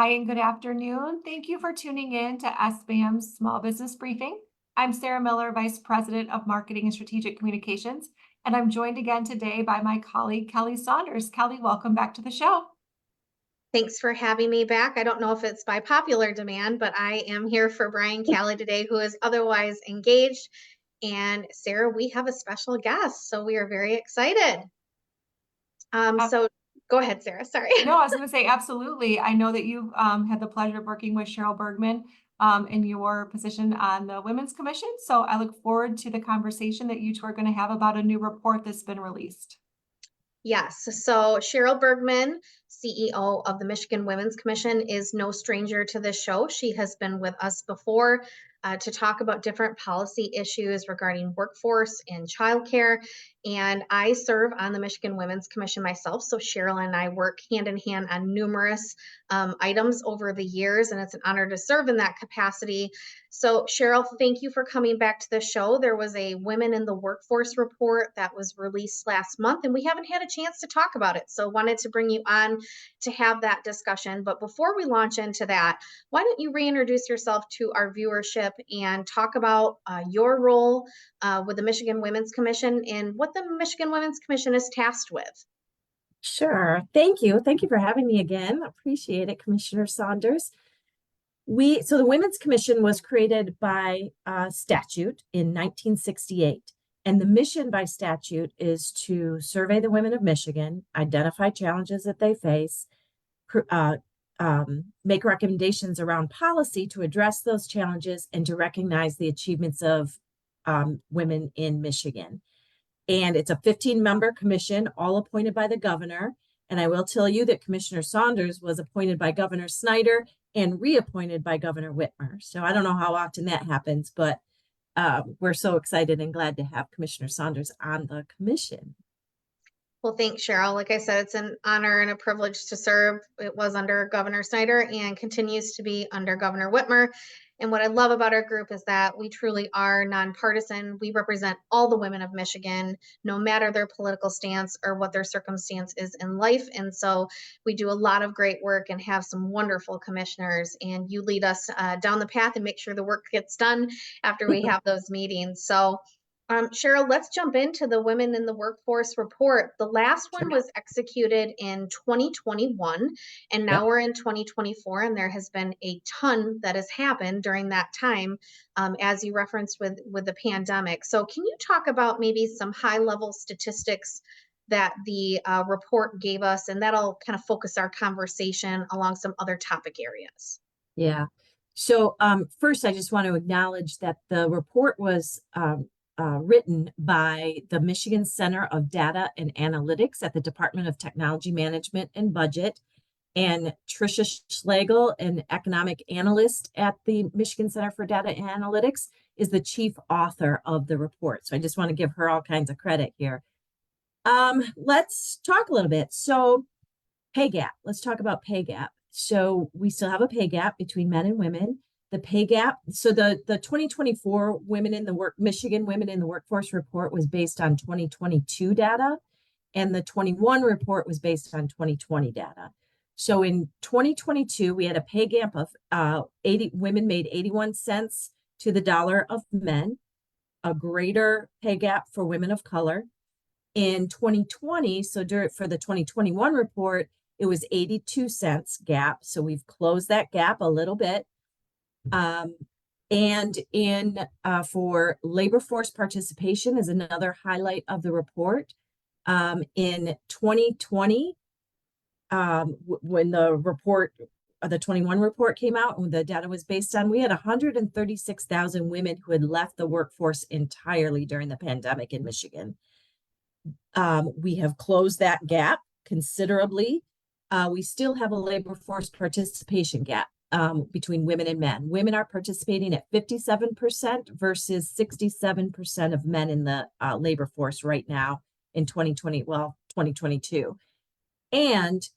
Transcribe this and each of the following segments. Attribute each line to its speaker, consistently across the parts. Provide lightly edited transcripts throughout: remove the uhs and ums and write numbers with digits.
Speaker 1: Hi, and good afternoon. Thank you for tuning in to SBAM's Small Business Briefing. I'm Sarah Miller, Vice President of Marketing and Strategic Communications, and I'm joined again today by my colleague, Kelly Saunders. Kelly, welcome back to the show.
Speaker 2: Thanks for having me back. I don't know if it's by popular demand, but I am here for Brian Callie today, who is otherwise engaged. And Sarah, we have a special guest, so we are very excited.
Speaker 1: Uh,
Speaker 2: So go ahead, Sarah. Sorry.
Speaker 1: no, I was going to say absolutely. I know that you've had the pleasure of working with Cheryl Bergman in your position on the Women's Commission. So I look forward to the conversation that you two are going to have about a new report that's been released.
Speaker 2: Yes. So Cheryl Bergman, CEO of the Michigan Women's Commission, is no stranger to this show. She has been with us before to talk about different policy issues regarding workforce and childcare. And I serve on the Michigan Women's Commission myself. So Cheryl and I work hand in hand on numerous items over the years, and it's an honor to serve in that capacity. So, Cheryl, thank you for coming back to the show. There was a Women in the Workforce report that was released last month, and we haven't had a chance to talk about it. So, wanted to bring you on to have that discussion. But before we launch into that, why don't you reintroduce yourself to our viewership and talk about your role with the Michigan Women's Commission and what the Michigan Women's Commission is tasked with?
Speaker 3: Sure. Thank you. Thank you for having me again. Appreciate it, Commissioner Saunders. So the Women's Commission was created by statute in 1968. And the mission by statute is to survey the women of Michigan, identify challenges that they face, make recommendations around policy to address those challenges and to recognize the achievements of women in Michigan. And it's a 15-member commission, all appointed by the governor. And I will tell you that Commissioner Saunders was appointed by Governor Snyder and reappointed by Governor Whitmer. So I don't know how often that happens, but we're so excited and glad to have Commissioner Saunders on the commission.
Speaker 2: Well, thanks, Cheryl. Like I said, it's an honor and a privilege to serve. It was under Governor Snyder and continues to be under Governor Whitmer. And what I love about our group is that we truly are nonpartisan. We represent all the women of Michigan, no matter their political stance or what their circumstance is in life. And so we do a lot of great work and have some wonderful commissioners. And you lead us down the path and make sure the work gets done after we have those meetings. So Cheryl, let's jump into the Women in the Workforce report. The last one was executed in 2021, and now
Speaker 3: Yep.
Speaker 2: we're in 2024, and there has been a ton that has happened during that time, as you referenced with the pandemic. So, can you talk about maybe some high-level statistics that the report gave us, and that'll kind of focus our conversation along some other topic areas?
Speaker 3: Yeah. So first, I just want to acknowledge that the report was written by the Michigan Center of Data and Analytics at the Department of Technology Management and Budget, and Tricia Schlegel, an economic analyst at the Michigan Center for Data and Analytics, is the chief author of the report. So I just want to give her all kinds of credit here. Let's talk a little bit. So pay gap. Let's talk about pay gap. So we still have a pay gap between men and women. The pay gap, so the 2024 Michigan Women in the Workforce report was based on 2022 data, and the 21 report was based on 2020 data. So in 2022, we had a pay gap of 80 women made 81 cents to the dollar of men, a greater pay gap for women of color. In 2020, for the 2021 report, it was 82 cents gap. So we've closed that gap a little bit. And for labor force participation is another highlight of the report. In 2020, when the 21 report came out and the data was based on, we had 136,000 women who had left the workforce entirely during the pandemic in Michigan. We have closed that gap considerably. We still have a labor force participation gap between women and men. Women are participating at 57% versus 67% of men in the labor force right now in 2022. And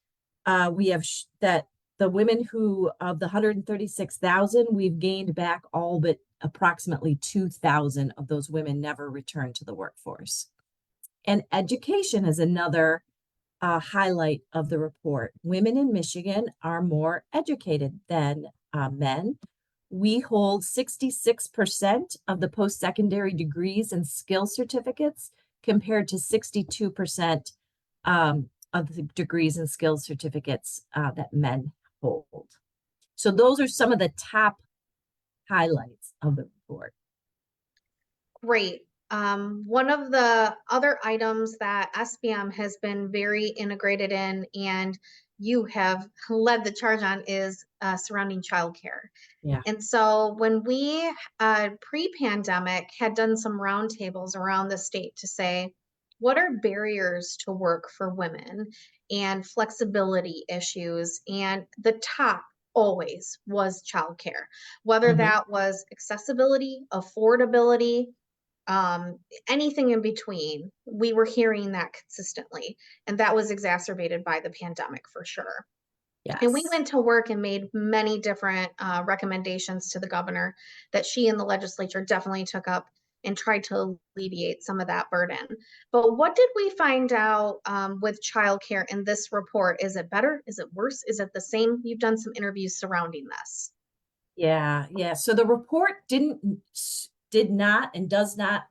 Speaker 3: we have that the women who, of the 136,000, we've gained back all but approximately 2,000 of those women never returned to the workforce. And education is another highlight of the report. Women in Michigan are more educated than men. We hold 66% of the post-secondary degrees and skill certificates compared to 62% of the degrees and skills certificates that men hold. So those are some of the top highlights of the report.
Speaker 2: Great. One of the other items that SBM has been very integrated in and you have led the charge on is surrounding childcare.
Speaker 3: Yeah.
Speaker 2: And so when we pre-pandemic had done some roundtables around the state to say, what are barriers to work for women and flexibility issues? And the top always was childcare, whether that was accessibility, affordability, anything in between. We were hearing that consistently, and that was exacerbated by the pandemic for sure. And we
Speaker 3: Yes.
Speaker 2: went to work and made many different recommendations to the governor that she and the legislature definitely took up and tried to alleviate some of that burden. But what did we find out with childcare in this report? Is it better? Is it worse? Is it the same? You've done some interviews surrounding this.
Speaker 3: Yeah, yeah. So the report did not and does not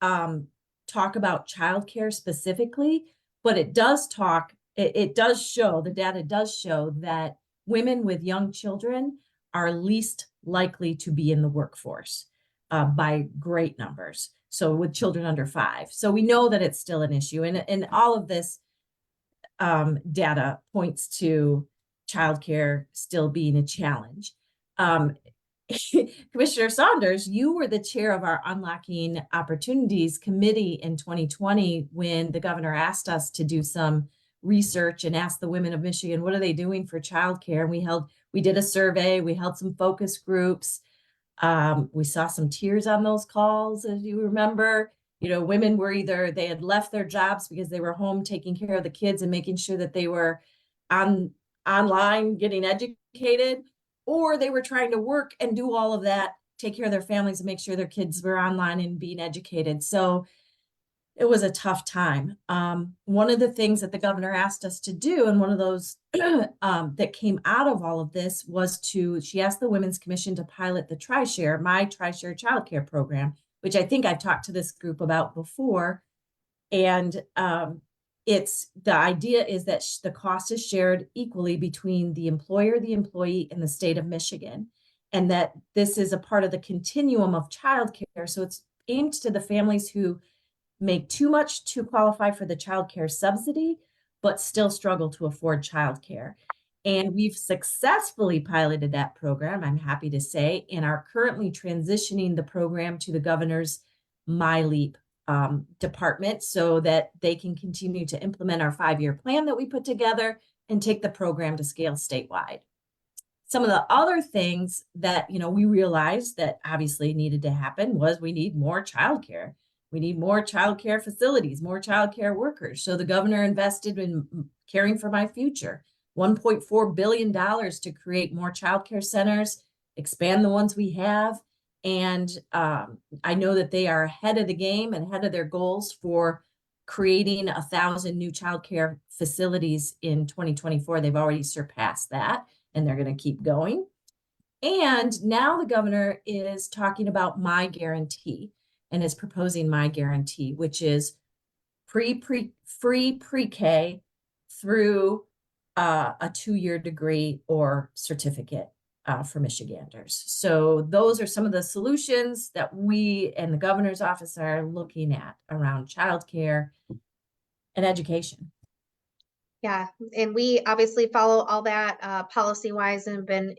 Speaker 3: talk about childcare specifically, but it does talk, it does show, the data does show that women with young children are least likely to be in the workforce by great numbers. So with children under 5. So we know that it's still an issue. And all of this data points to childcare still being a challenge. Commissioner Saunders, you were the chair of our Unlocking Opportunities Committee in 2020 when the governor asked us to do some research and ask the women of Michigan, what are they doing for childcare? And we did a survey, we held some focus groups. We saw some tears on those calls, as you remember. You know, women were they had left their jobs because they were home taking care of the kids and making sure that they were online getting educated, or they were trying to work and do all of that, take care of their families and make sure their kids were online and being educated. So it was a tough time. One of the things that the governor asked us to do, and one of those that came out of all of this was she asked the Women's Commission to pilot the TriShare, my TriShare childcare program, which I think I've talked to this group about before. And the idea is that the cost is shared equally between the employer, the employee, and the state of Michigan, and that this is a part of the continuum of childcare. So it's aimed to the families who make too much to qualify for the childcare subsidy, but still struggle to afford childcare. And we've successfully piloted that program, I'm happy to say, and are currently transitioning the program to the governor's MyLeap department so that they can continue to implement our 5-year plan that we put together and take the program to scale statewide. Some of the other things that, we realized that obviously needed to happen was we need more childcare. We need more childcare facilities, more childcare workers. So the governor invested in Caring for My Future, $1.4 billion to create more childcare centers, expand the ones we have. And I know that they are ahead of the game and ahead of their goals for creating 1,000 new childcare facilities in 2024. They've already surpassed that, and they're going to keep going. And now the governor is talking about My Guarantee and is proposing My Guarantee, which is free pre-K through a 2-year degree or certificate for Michiganders. So those are some of the solutions that we and the governor's office are looking at around childcare and education.
Speaker 2: Yeah, and we obviously follow all that policy-wise and been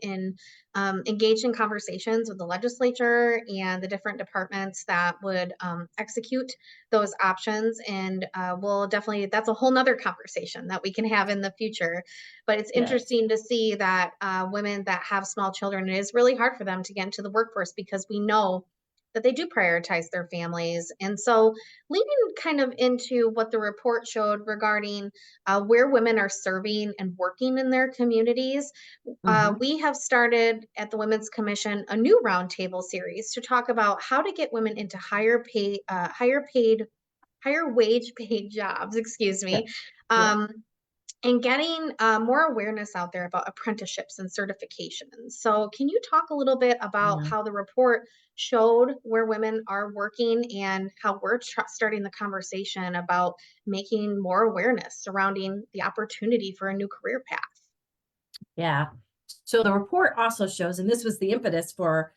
Speaker 2: engaged in conversations with the legislature and the different departments that would execute those options. And we'll definitely, that's a whole nother conversation that we can have in the future. But it's interesting to see that women that have small children, it is really hard for them to get into the workforce because we know that they do prioritize their families. And so leading kind of into what the report showed regarding where women are serving and working in their communities, we have started at the Women's Commission a new roundtable series to talk about how to get women into higher wage paid jobs, excuse me. and getting more awareness out there about apprenticeships and certifications. So, can you talk a little bit about
Speaker 3: Yeah.
Speaker 2: how the report showed where women are working and how we're starting the conversation about making more awareness surrounding the opportunity for a new career path?
Speaker 3: Yeah. So the report also shows, and this was the impetus for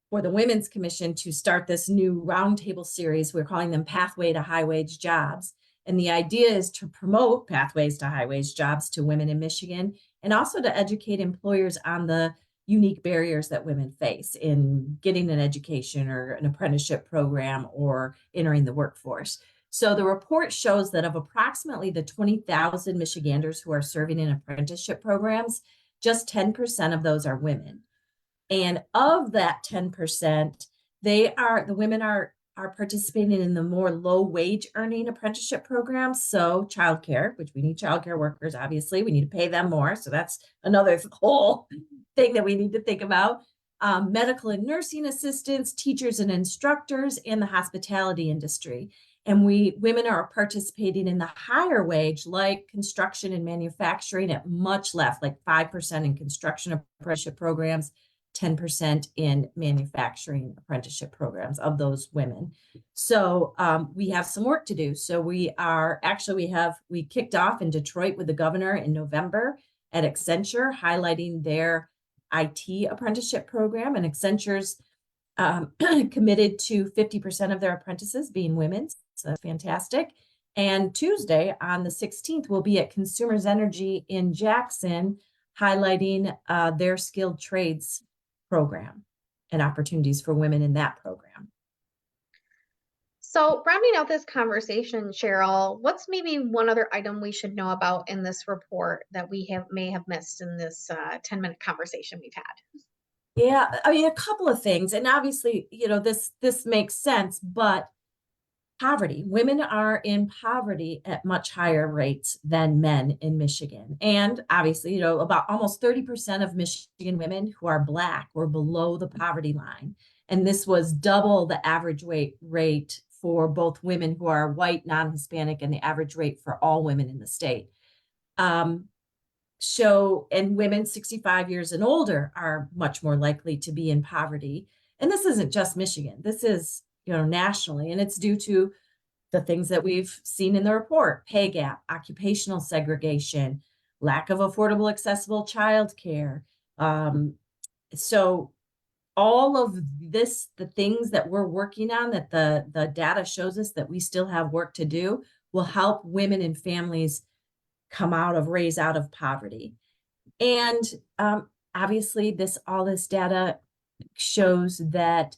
Speaker 3: the Women's Commission to start this new roundtable series. We're calling them Pathway to High Wage Jobs. And the idea is to promote pathways to high wage jobs to women in Michigan, and also to educate employers on the unique barriers that women face in getting an education or an apprenticeship program or entering the workforce. So the report shows that of approximately the 20,000 Michiganders who are serving in apprenticeship programs, just 10% of those are women. And of that 10%, the women are participating in the more low wage earning apprenticeship programs. So childcare, which we need childcare workers, obviously, we need to pay them more. So that's another whole thing that we need to think about. Medical and nursing assistants, teachers and instructors, and the hospitality industry. And women are participating in the higher wage, like construction and manufacturing, at much less, like 5% in construction apprenticeship programs, 10% in manufacturing apprenticeship programs of those women. So we have some work to do. So we kicked off in Detroit with the governor in November at Accenture, highlighting their IT apprenticeship program, and Accenture's committed to 50% of their apprentices being women. So that's fantastic. And Tuesday on the 16th, we'll be at Consumers Energy in Jackson, highlighting their skilled trades program and opportunities for women in that program.
Speaker 2: So, rounding out this conversation, Cheryl, what's maybe one other item we should know about in this report that we may have missed in this 10-minute conversation we've had?
Speaker 3: Yeah, I mean, a couple of things. And obviously, this makes sense, but poverty. Women are in poverty at much higher rates than men in Michigan. And obviously, about almost 30% of Michigan women who are Black were below the poverty line. And this was double the average rate for both women who are white, non-Hispanic, and the average rate for all women in the state. And women 65 years and older are much more likely to be in poverty. And this isn't just Michigan. This is nationally, and it's due to the things that we've seen in the report: pay gap, occupational segregation, lack of affordable, accessible childcare. So all of this, the things that we're working on, that the data shows us that we still have work to do, will help women and families raise out of poverty. And obviously, all this data shows that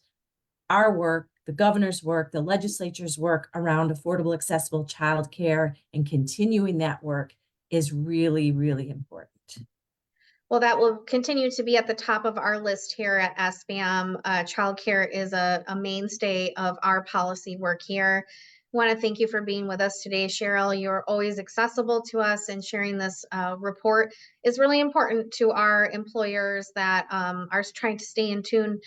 Speaker 3: our work, the governor's work, the legislature's work around affordable, accessible childcare and continuing that work is really, really important.
Speaker 2: Well, that will continue to be at the top of our list here at SBM. Childcare is a mainstay of our policy work here. Want to thank you for being with us today, Cheryl. You're always accessible to us, and sharing this report is really important to our employers that are trying to stay in tune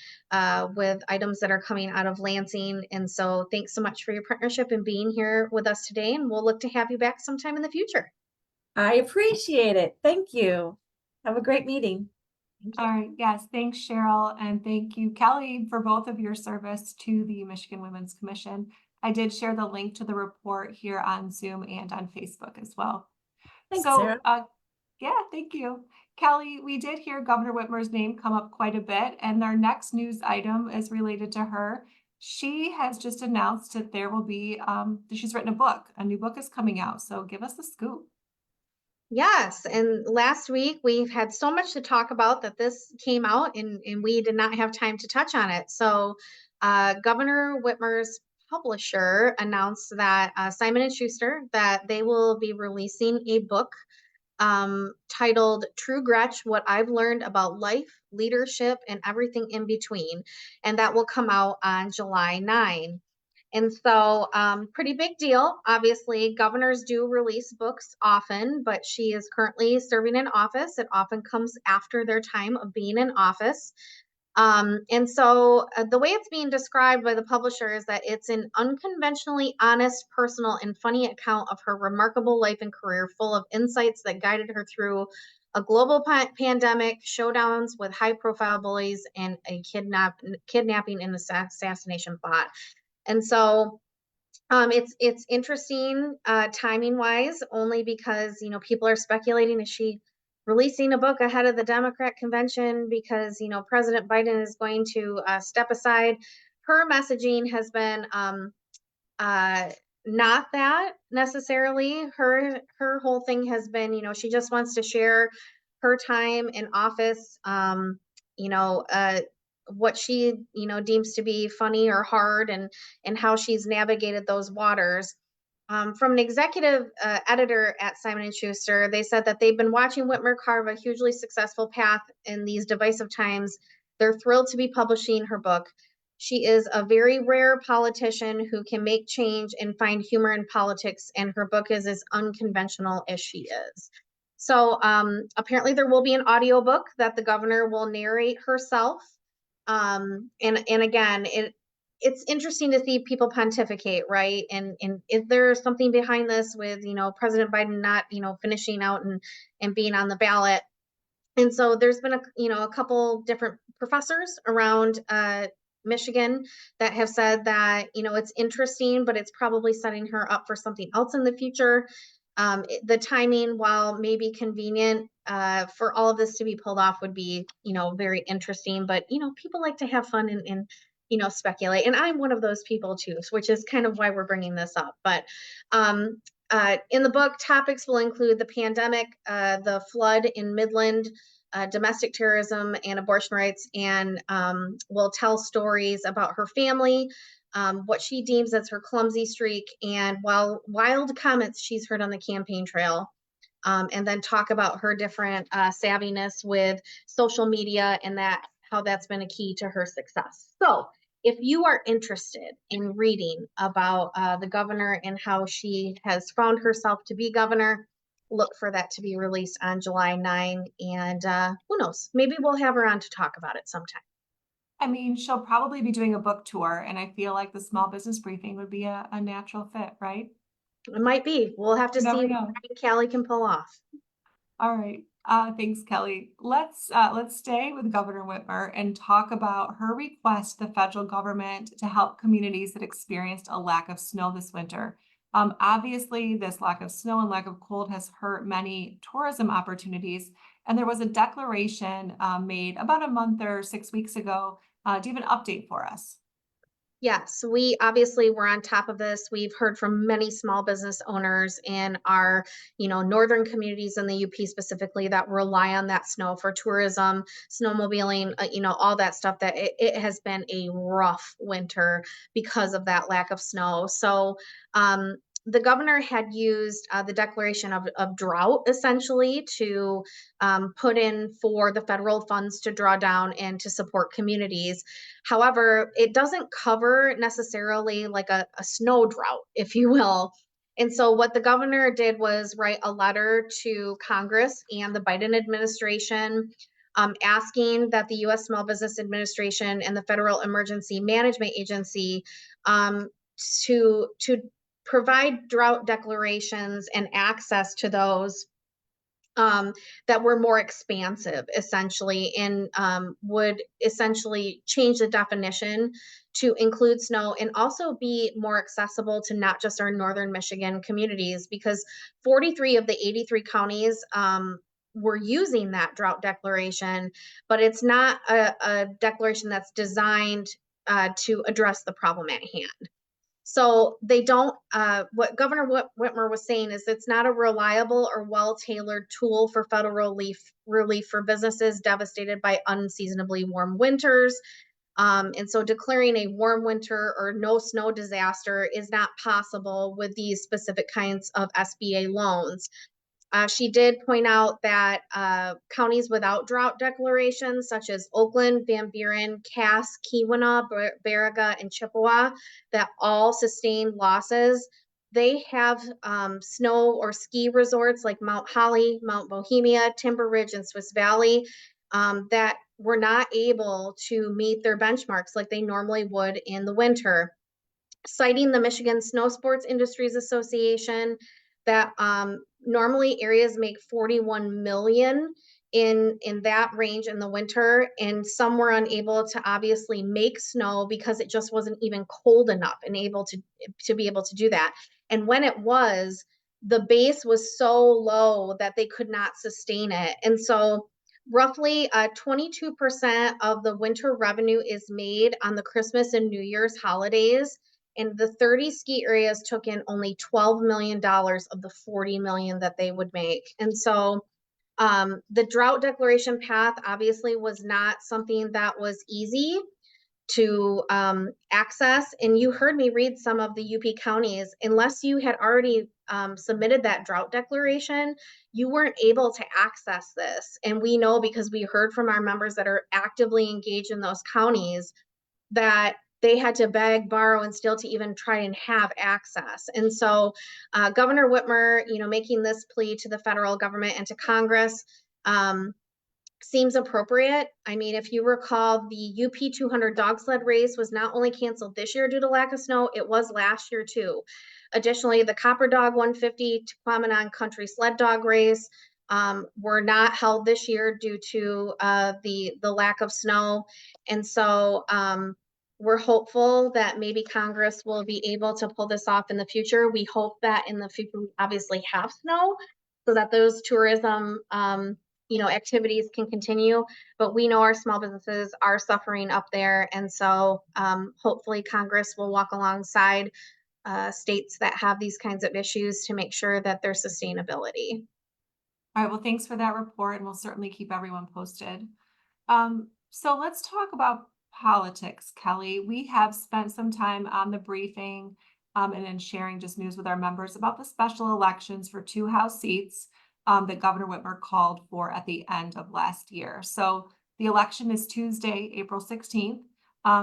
Speaker 2: with items that are coming out of Lansing. And so thanks so much for your partnership and being here with us today, and we'll look to have you back sometime in the future.
Speaker 3: I appreciate it. Thank you. Have a great meeting.
Speaker 1: All right. Yes. Thanks, Cheryl. And thank you, Kelly, for both of your service to the Michigan Women's Commission. I did share the link to the report here on Zoom and on Facebook as well.
Speaker 3: Thanks,
Speaker 1: So,
Speaker 3: Sarah.
Speaker 1: yeah, thank you. Kelly, we did hear Governor Whitmer's name come up quite a bit, and our next news item is related to her. She has just announced that there will be, she's written a book. A new book is coming out. So give us the scoop.
Speaker 2: Yes, and last week we've had so much to talk about that this came out and we did not have time to touch on it. So Governor Whitmer's publisher announced that Simon & Schuster, that they will be releasing a book titled True Gretch, What I've Learned About Life, Leadership, and Everything in Between. And that will come out on July 9. And so, pretty big deal. Obviously, governors do release books often, but she is currently serving in office. It often comes after their time of being in office. And so the way it's being described by the publisher is that it's an unconventionally honest, personal, and funny account of her remarkable life and career, full of insights that guided her through a global pandemic, showdowns with high-profile bullies, and a kidnapping and assassination plot. And so it's interesting timing wise, only because, you know, people are speculating, is she releasing a book ahead of the Democrat convention because, you know, President Biden is going to step aside. Her messaging has been uh, not that necessarily. Her whole thing has been, you know, she just wants to share her time in office, you know, what she, you know, deems to be funny or hard, and how she's navigated those waters. From an executive editor at Simon & Schuster, they said that they've been watching Whitmer carve a hugely successful path in these divisive times. They're thrilled to be publishing her book. She is a very rare politician who can make change and find humor in politics, and her book is as unconventional as she is. So apparently there will be an audiobook that the governor will narrate herself. And again, it's interesting to see people pontificate, right? And is there something behind this with, you know, President Biden not, you know, finishing out and being on the ballot? And so there's been a couple different professors around Michigan that have said that, you know, it's interesting, but it's probably setting her up for something else in the future. The timing, while maybe convenient for all of this to be pulled off, would be, you know, very interesting. But, you know, people like to have fun and you know, speculate. And I'm one of those people too, which is kind of why we're bringing this up. But in the book, topics will include the pandemic, the flood in Midland, domestic terrorism, and abortion rights, and will tell stories about her family, what she deems as her clumsy streak, and wild comments she's heard on the campaign trail. And then talk about her different savviness with social media and how that's been a key to her success. So if you are interested in reading about the governor and how she has found herself to be governor, look for that to be released on July 9. And who knows, maybe we'll have her on to talk about it sometime.
Speaker 1: I mean, she'll probably be doing a book tour, and I feel like the small business briefing would be a natural fit, right?
Speaker 2: It might be. We'll have to
Speaker 1: You never
Speaker 2: see
Speaker 1: know.
Speaker 2: what Callie can pull off.
Speaker 1: All right. Thanks, Kelly. Let's stay with Governor Whitmer and talk about her request to the federal government to help communities that experienced a lack of snow this winter. Obviously, this lack of snow and lack of cold has hurt many tourism opportunities, and there was a declaration made about a month or 6 weeks ago. Do you have an update for us?
Speaker 2: Yes, we obviously were on top of this. We've heard from many small business owners in our, you know, northern communities in the UP specifically that rely on that snow for tourism, snowmobiling, you know, all that stuff, that it has been a rough winter because of that lack of snow. So the governor had used the declaration of drought essentially to put in for the federal funds to draw down and to support communities. However, it doesn't cover necessarily like a snow drought, if you will. And so what the governor did was write a letter to Congress and the Biden administration, asking that the U.S. Small Business Administration and the Federal Emergency Management Agency to provide drought declarations and access to those that were more expansive, essentially, and would essentially change the definition to include snow and also be more accessible to not just our northern Michigan communities, because 43 of the 83 counties were using that drought declaration, but it's not a declaration that's designed to address the problem at hand. So they don't, what Governor Whitmer was saying is it's not a reliable or well-tailored tool for federal relief for businesses devastated by unseasonably warm winters. And so declaring a warm winter or no snow disaster is not possible with these specific kinds of SBA loans. She did point out that counties without drought declarations, such as Oakland, Van Buren, Cass, Keweenaw, Baraga, and Chippewa, that all sustained losses. They have snow or ski resorts like Mount Holly, Mount Bohemia, Timber Ridge, and Swiss Valley that were not able to meet their benchmarks like they normally would in the winter, citing the Michigan Snow Sports Industries Association that normally areas make 41 million in that range in the winter, and some were unable to obviously make snow because it just wasn't even cold enough and able to be able to do that. And when it was, the base was so low that they could not sustain it. And so roughly 22% of the winter revenue is made on the Christmas and New Year's holidays, and the 30 ski areas took in only $12 million of the 40 million that they would make. And so the drought declaration path obviously was not something that was easy to access. And you heard me read some of the UP counties. Unless you had already submitted that drought declaration, you weren't able to access this. And we know, because we heard from our members that are actively engaged in those counties, that they had to beg, borrow, and steal to even try and have access. And so Governor Whitmer, making this plea to the federal government and to Congress seems appropriate. I mean, if you recall, the UP 200 dog sled race was not only canceled this year due to lack of snow, it was last year too. Additionally, the Copper Dog 150 Tequamanon Country Sled Dog Race were not held this year due to the lack of snow. And so we're hopeful that maybe Congress will be able to pull this off in the future. We hope that in the future we obviously have snow so that those tourism activities can continue. But we know our small businesses are suffering up there. And so hopefully Congress will walk alongside states that have these kinds of issues to make sure that there's sustainability.
Speaker 1: All right, well, thanks for that report, and we'll certainly keep everyone posted. So let's talk about politics, Kelly. We have spent some time on the briefing and then sharing just news with our members about the special elections for 2 House seats that Governor Whitmer called for at the end of last year. So the election is Tuesday, April 16th.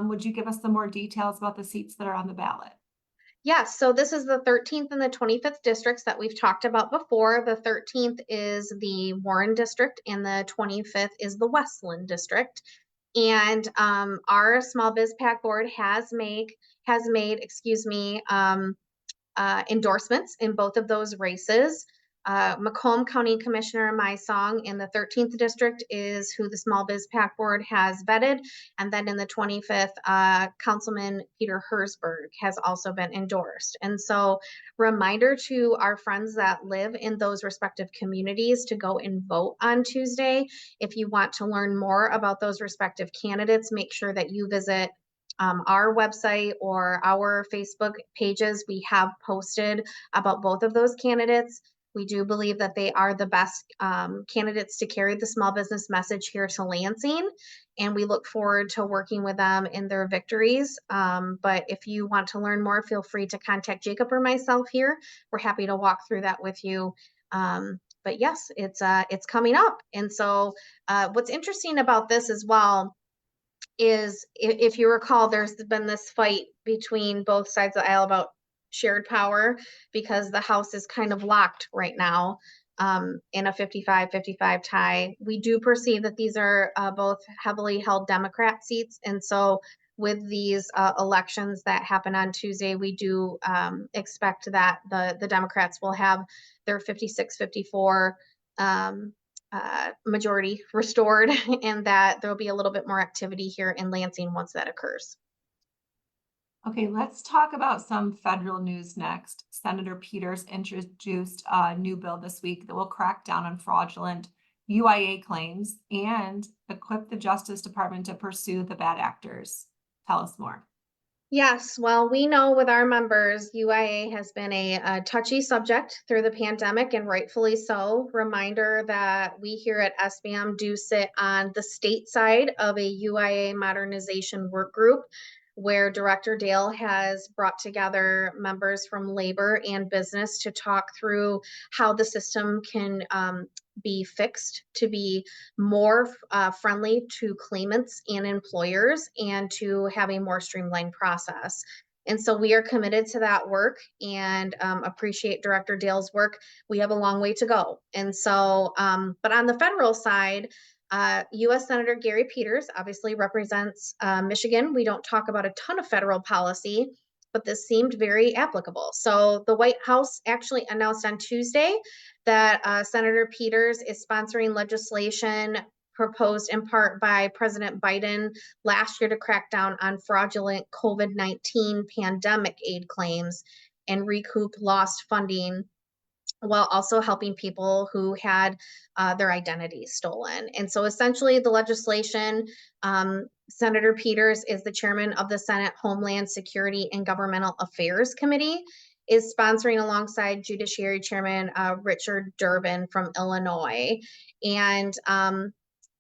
Speaker 1: Would you give us some more details about the seats that are on the ballot?
Speaker 2: Yes, so this is the 13th and the 25th districts that we've talked about before. The 13th is the Warren district and the 25th is the Westland district. And our Small Biz PAC board has made endorsements in both of those races. Macomb County Commissioner My Song in the 13th district is who the Small Biz PAC board has vetted. And then in the 25th, Councilman Peter Hersberg has also been endorsed. And so reminder to our friends that live in those respective communities to go and vote on Tuesday. If you want to learn more about those respective candidates, make sure that you visit our website or our Facebook pages. We have posted about both of those candidates. We do believe that they are the best candidates to carry the small business message here to Lansing, and we look forward to working with them in their victories. But if you want to learn more, feel free to contact Jacob or myself here. We're happy to walk through that with you. But yes, it's coming up. And so what's interesting about this as well is, if you recall, there's been this fight between both sides of the aisle about shared power because the House is kind of locked right now in a 55-55 tie. We do perceive that these are both heavily held Democrat seats. And so with these elections that happen on Tuesday, we do expect that the Democrats will have their 56-54 majority restored, and that there'll be a little bit more activity here in Lansing once that occurs.
Speaker 1: Okay, let's talk about some federal news next. Senator Peters introduced a new bill this week that will crack down on fraudulent UIA claims and equip the Justice Department to pursue the bad actors. Tell us more.
Speaker 2: Yes, well, we know with our members, UIA has been a touchy subject through the pandemic, and rightfully so. Reminder that we here at SBM do sit on the state side of a UIA modernization work group, where Director Dale has brought together members from labor and business to talk through how the system can be fixed to be more friendly to claimants and employers, and to have a more streamlined process. And so we are committed to that work and appreciate Director Dale's work. We have a long way to go. And so, but on the federal side, U.S. Senator Gary Peters obviously represents Michigan. We don't talk about a ton of federal policy, but this seemed very applicable. So the White House actually announced on Tuesday that Senator Peters is sponsoring legislation proposed in part by President Biden last year to crack down on fraudulent COVID-19 pandemic aid claims and recoup lost funding, while also helping people who had their identities stolen. And so essentially the legislation, Senator Peters is the chairman of the Senate Homeland Security and Governmental Affairs Committee, is sponsoring alongside Judiciary Chairman Richard Durbin from Illinois. And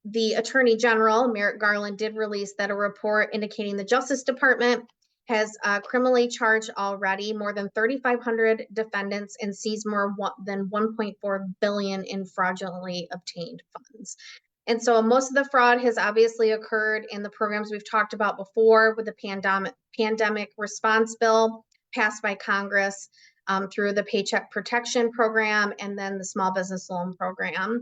Speaker 2: the Attorney General, Merrick Garland, did release that a report indicating the Justice Department has criminally charged already more than 3,500 defendants and seized more than 1.4 billion in fraudulently obtained funds. And so most of the fraud has obviously occurred in the programs we've talked about before, with the pandemic response bill passed by Congress through the Paycheck Protection Program and then the Small Business Loan Program.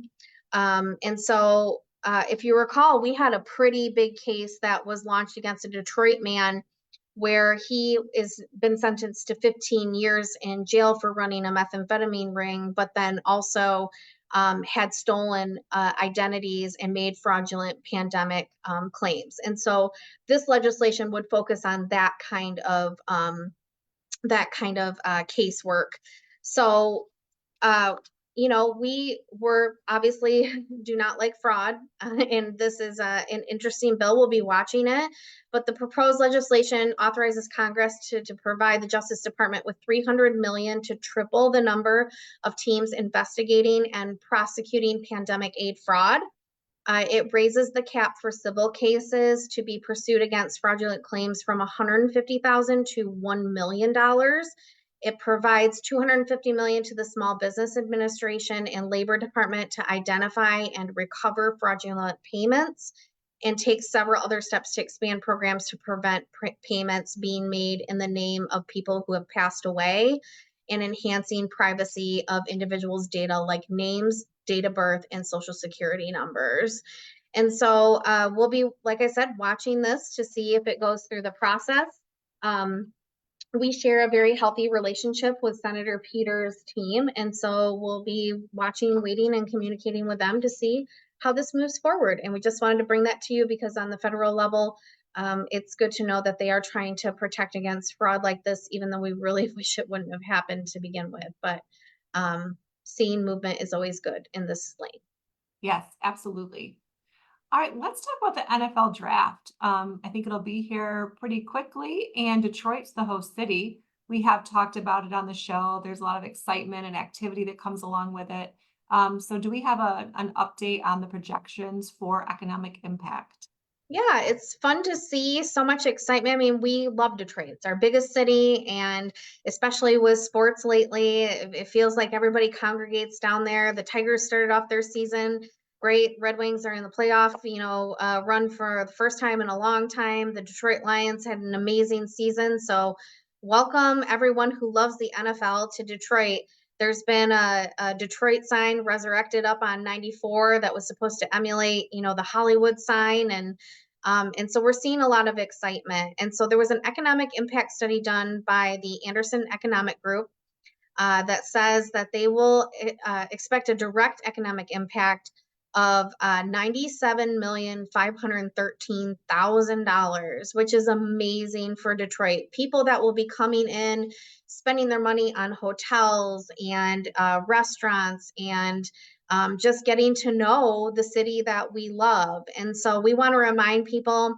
Speaker 2: And so if you recall, we had a pretty big case that was launched against a Detroit man where he is been sentenced to 15 years in jail for running a methamphetamine ring, but then also had stolen identities and made fraudulent pandemic claims. And so this legislation would focus on that kind of casework. So you know, we were obviously do not like fraud, and this is an interesting bill. We'll be watching it, but the proposed legislation authorizes Congress to provide the Justice Department with $300 million to triple the number of teams investigating and prosecuting pandemic aid fraud. It raises the cap for civil cases to be pursued against fraudulent claims from $150,000 to $1 million. It provides $250 million to the Small Business Administration and Labor Department to identify and recover fraudulent payments, and takes several other steps to expand programs to prevent payments being made in the name of people who have passed away, and enhancing privacy of individuals' data like names, date of birth, and social security numbers. And so we'll be, like I said, watching this to see if it goes through the process. We share a very healthy relationship with Senator Peters' team, and so we'll be watching, waiting, and communicating with them to see how this moves forward. And we just wanted to bring that to you because on the federal level, it's good to know that they are trying to protect against fraud like this, even though we really wish it wouldn't have happened to begin with. But seeing movement is always good in this lane.
Speaker 1: Yes, absolutely. All right, let's talk about the NFL draft. I think it'll be here pretty quickly, and Detroit's the host city. We have talked about it on the show. There's a lot of excitement and activity that comes along with it. So do we have an update on the projections for economic impact?
Speaker 2: Yeah, it's fun to see so much excitement. I mean, we love Detroit. It's our biggest city, and especially with sports lately, it feels like everybody congregates down there. The Tigers started off their season great. Red Wings are in the playoff, run for the first time in a long time. The Detroit Lions had an amazing season. So welcome everyone who loves the NFL to Detroit. There's been a Detroit sign resurrected up on 94 that was supposed to emulate, the Hollywood sign. And so we're seeing a lot of excitement. And so there was an economic impact study done by the Anderson Economic Group that says that they will expect a direct economic impact of $97,513,000, which is amazing for Detroit. People that will be coming in, spending their money on hotels and restaurants and just getting to know the city that we love. And so we want to remind people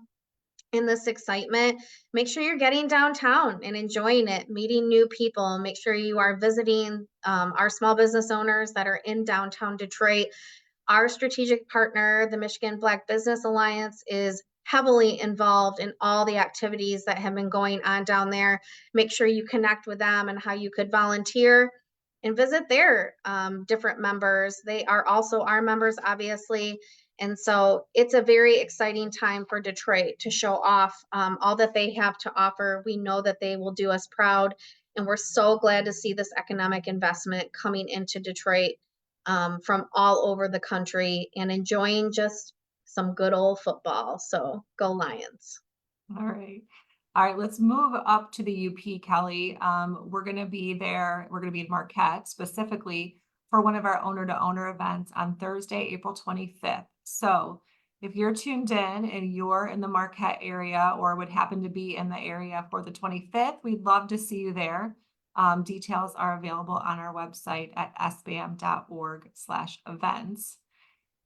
Speaker 2: in this excitement, make sure you're getting downtown and enjoying it, meeting new people. Make sure you are visiting our small business owners that are in downtown Detroit. Our strategic partner, the Michigan Black Business Alliance, is heavily involved in all the activities that have been going on down there. Make sure you connect with them and how you could volunteer and visit their different members. They are also our members, obviously. And so it's a very exciting time for Detroit to show off all that they have to offer. We know that they will do us proud, and we're so glad to see this economic investment coming into Detroit from all over the country and enjoying just some good old football. So go Lions.
Speaker 1: All right. All right, let's move up to the UP, Kelly. We're going to be there. We're going to be in Marquette specifically for one of our owner-to-owner events on Thursday, April 25th. So if you're tuned in and you're in the Marquette area or would happen to be in the area for the 25th, we'd love to see you there. Details are available on our website at sbam.org/events.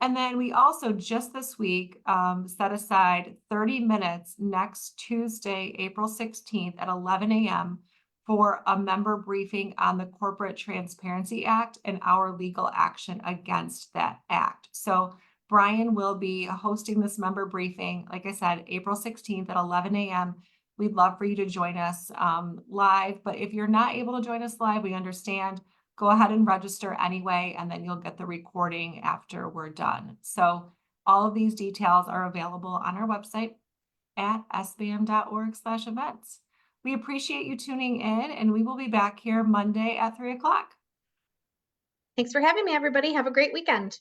Speaker 1: And then we also just this week set aside 30 minutes next Tuesday, April 16th at 11 a.m. for a member briefing on the Corporate Transparency Act and our legal action against that act. So Brian will be hosting this member briefing, like I said, April 16th at 11 a.m. We'd love for you to join us live, but if you're not able to join us live, we understand. Go ahead and register anyway, and then you'll get the recording after we're done. So all of these details are available on our website at sbam.org/events. We appreciate you tuning in, and we will be back here Monday at 3 o'clock.
Speaker 2: Thanks for having me, everybody. Have a great weekend.